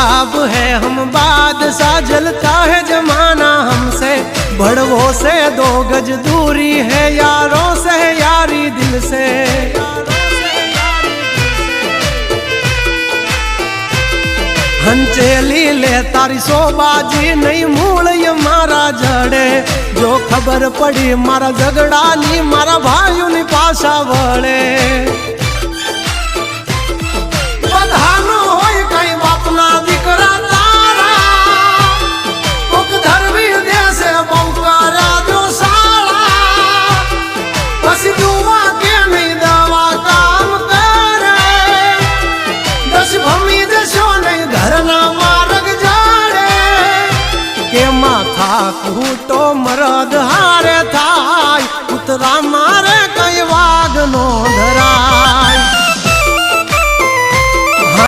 नवाब है हम बादशाह, जलता है जमाना हमसे। बड़वों से 2 गज दूरी है, यारों से यारी दिल से। हंचेली ले तारी सोबाजी नहीं मूल ये मारा जड़े। जो खबर पड़ी मारा झगड़ा नी मारा भाइयों नी पासा वड़े।